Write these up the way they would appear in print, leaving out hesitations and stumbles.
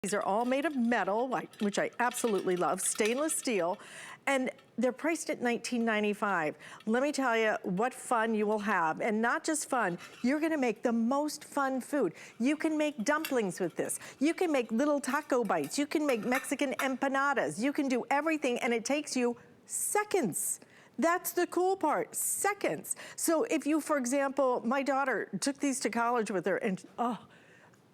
These are all made of metal, which I absolutely love, stainless steel, and they're priced at $19.95. Let me tell you what fun you will have, and not just fun, you're gonna make the most fun food. You can make dumplings with this. You can make little taco bites. You can make Mexican empanadas. You can do everything, and it takes you seconds. That's the cool part, seconds. So if you, for example, my daughter took these to college with her, and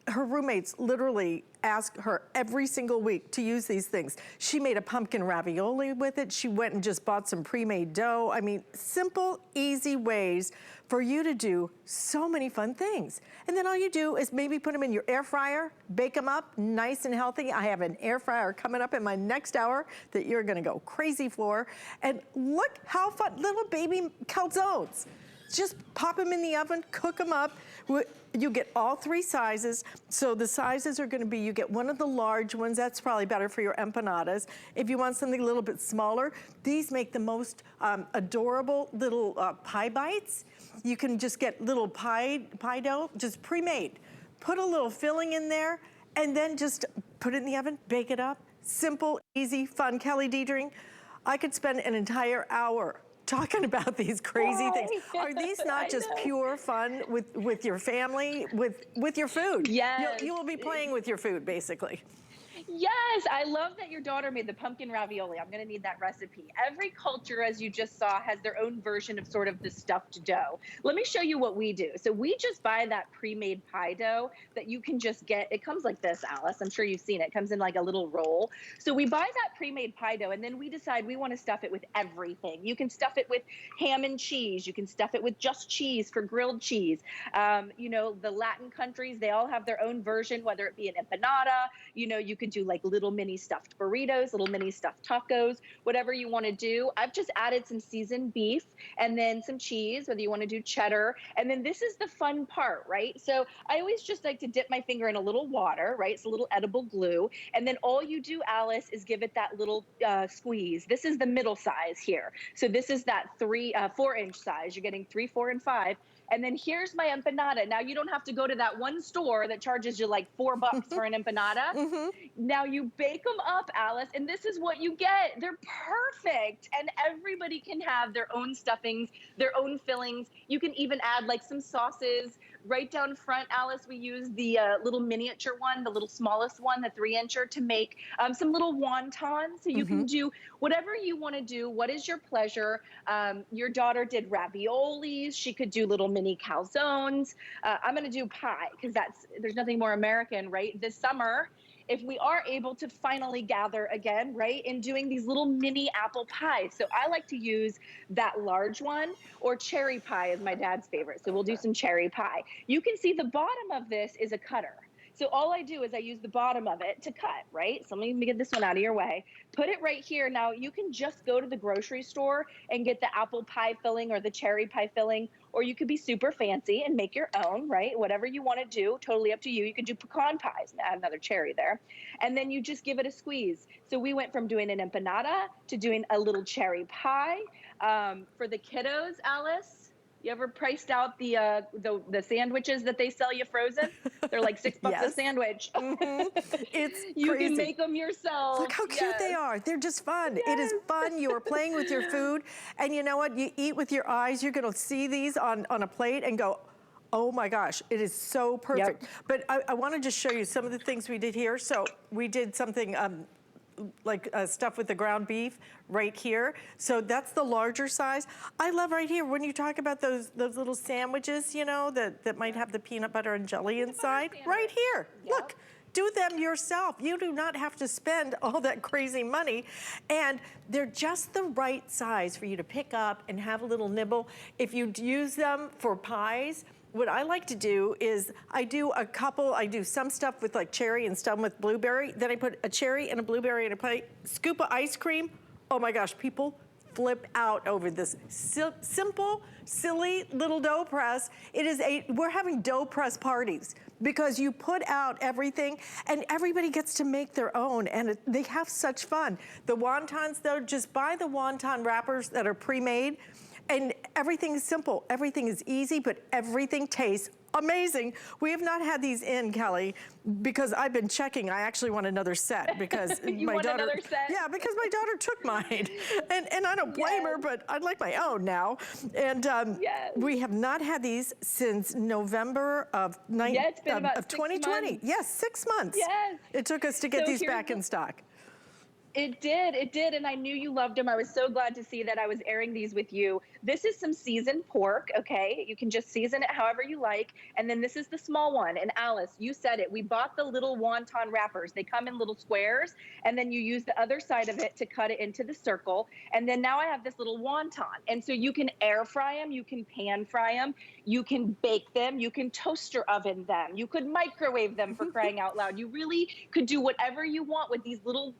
her roommates literally ask her every single week to use these things. She made a pumpkin ravioli with it. She went and just bought some pre-made dough. I mean, simple, easy ways for you to do so many fun things. And then all you do is maybe put them in your air fryer, bake them up nice and healthy. I have an air fryer coming up in my next hour that you're gonna go crazy for. And look how fun, little baby calzones. Just pop them in the oven, cook them up. You get all three sizes. So the sizes are gonna be, you get one of the large ones, that's probably better for your empanadas. If you want something a little bit smaller, these make the most adorable little pie bites. You can just get little pie dough, just pre-made. Put a little filling in there, and then just put it in the oven, bake it up. Simple, easy, fun. Kelly Diedring, I could spend an entire hour talking about these crazy things. Are these not just pure fun with your family, with your food? Yes. You will be playing with your food, basically. Yes, I love that your daughter made the pumpkin ravioli. I'm gonna need that recipe. Every culture, as you just saw, has their own version of sort of the stuffed dough. Let me show you what we do. So we just buy that pre-made pie dough that you can just get. It comes like this, Alice. I'm sure you've seen it. It comes in like a little roll. So we buy that pre-made pie dough, and then we decide we want to stuff it with everything. You can stuff it with ham and cheese. You can stuff it with just cheese for grilled cheese. You know, the Latin countries, they all have their own version, whether it be an empanada, you know, you can do like little mini stuffed burritos, little mini stuffed tacos, whatever you want to do. I've just added some seasoned beef and then some cheese, whether you want to do cheddar. And then this is the fun part, right? So I always just like to dip my finger in a little water, right? It's a little edible glue. And then all you do, Alice, is give it that little squeeze. This is the middle size here. So this is that 4-inch size. You're getting 3, 4, and 5. And then here's my empanada. Now you don't have to go to that one store that charges you like $4 for an empanada. Now you bake them up, Alice, and this is what you get. They're perfect. And everybody can have their own stuffings, their own fillings. You can even add like some sauces. Right down front, Alice, we use the little miniature one, the little smallest one, the 3-incher, to make some little wontons. So you can do whatever you want to do. What is your pleasure? Your daughter did raviolis. She could do little mini calzones. I'm going to do pie because there's nothing more American, right? This summer, if we are able to finally gather again, right, in doing these little mini apple pies. So I like to use that large one, or cherry pie is my dad's favorite. So we'll do some cherry pie. You can see the bottom of this is a cutter. So all I do is I use the bottom of it to cut, right? So let me get this one out of your way. Put it right here. Now you can just go to the grocery store and get the apple pie filling or the cherry pie filling, or you could be super fancy and make your own, right? Whatever you want to do, totally up to you. You could do pecan pies, add another cherry there. And then you just give it a squeeze. So we went from doing an empanada to doing a little cherry pie. For the kiddos, Alice, you ever priced out the sandwiches that they sell you frozen? They're like $6 a sandwich. It's you crazy. can make them yourself. Look how cute they are. They're just fun. It is fun. You are playing with your food. And you know what? You eat with your eyes. You're going to see these on a plate and go, oh my gosh, it is so perfect. But I want to just show you some of the things we did here. So we did something like stuff with the ground beef right here. So that's the larger size. I love right here when you talk about those little sandwiches, you know, that might have the peanut butter and jelly inside. Right here, look. Do them yourself. You do not have to spend all that crazy money. And they're just the right size for you to pick up and have a little nibble. If you use them for pies, what I like to do is I do some stuff with like cherry and some with blueberry. Then I put a cherry and a blueberry in a plate, scoop of ice cream. Oh my gosh, people flip out over this simple, silly little dough press. We're having dough press parties because you put out everything and everybody gets to make their own, and they have such fun. The wontons though, just buy the wonton wrappers that are pre-made. And everything is simple, everything is easy, but everything tastes amazing. We have not had these in, Kelly, because I've been checking. I actually want another set because You my want daughter. another set? Yeah, because my daughter took mine, and I don't blame her, but I'd like my own now. And we have not had these since November of it's been about 2020. 6 months. Yes, 6 months. Yes. It took us to get So these back in stock. It did, and I knew you loved them. I was so glad to see that I was airing these with you. This is some seasoned pork, okay? You can just season it however you like, and then this is the small one. And Alice, you said it. We bought the little wonton wrappers. They come in little squares, and then you use the other side of it to cut it into the circle. And then now I have this little wonton, and so you can air fry them, you can pan fry them, you can bake them, you can toaster oven them, you could microwave them, for crying out loud. You really could do whatever you want with these little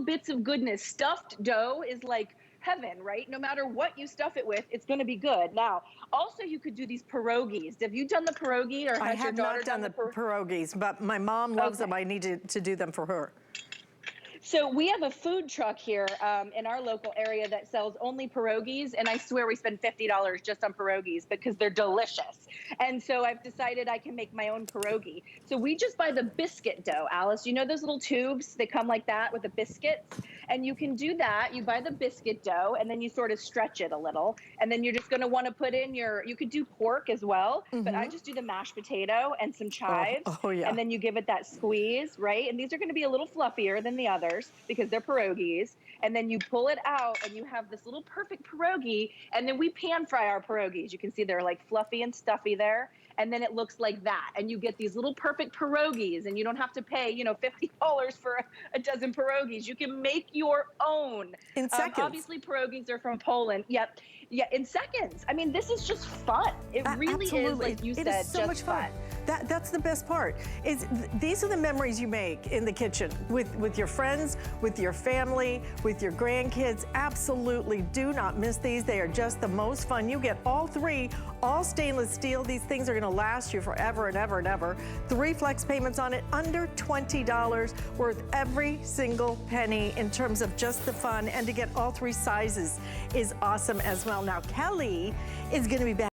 bits of goodness. Stuffed dough is like heaven, right? No matter what you stuff it with, it's going to be good. Now, also you could do these pierogies. Have you done the pierogi, or I has your have daughter not done the pierogies, but my mom loves them. I need to do them for her. So we have a food truck here in our local area that sells only pierogies, and I swear we spend $50 just on pierogies because they're delicious. And so I've decided I can make my own pierogi. So we just buy the biscuit dough, Alice. You know those little tubes? They come like that with the biscuits. And you can do that. You buy the biscuit dough, and then you sort of stretch it a little. And then you're just going to want to put in you could do pork as well, but I just do the mashed potato and some chives. Oh, yeah. And then you give it that squeeze, right? And these are going to be a little fluffier than the others because they're pierogies. And then you pull it out, and you have this little perfect pierogi. And then we pan fry our pierogies. You can see they're like fluffy and stuffy there. And then it looks like that. And you get these little perfect pierogies, and you don't have to pay, $50 for a dozen pierogies. You can make your own. In seconds. Obviously, pierogies are from Poland. Yep. Yeah, in seconds. I mean, this is just fun. It really is, like you said, it is so just much fun. That's the best part. These are the memories you make in the kitchen with your friends, with your family, with your grandkids. Absolutely do not miss these. They are just the most fun. You get all three, all stainless steel. These things are going to last you forever and ever and ever. 3 flex payments on it, under $20, worth every single penny in terms of just the fun. And to get all 3 sizes is awesome as well. Now, Kelly is going to be back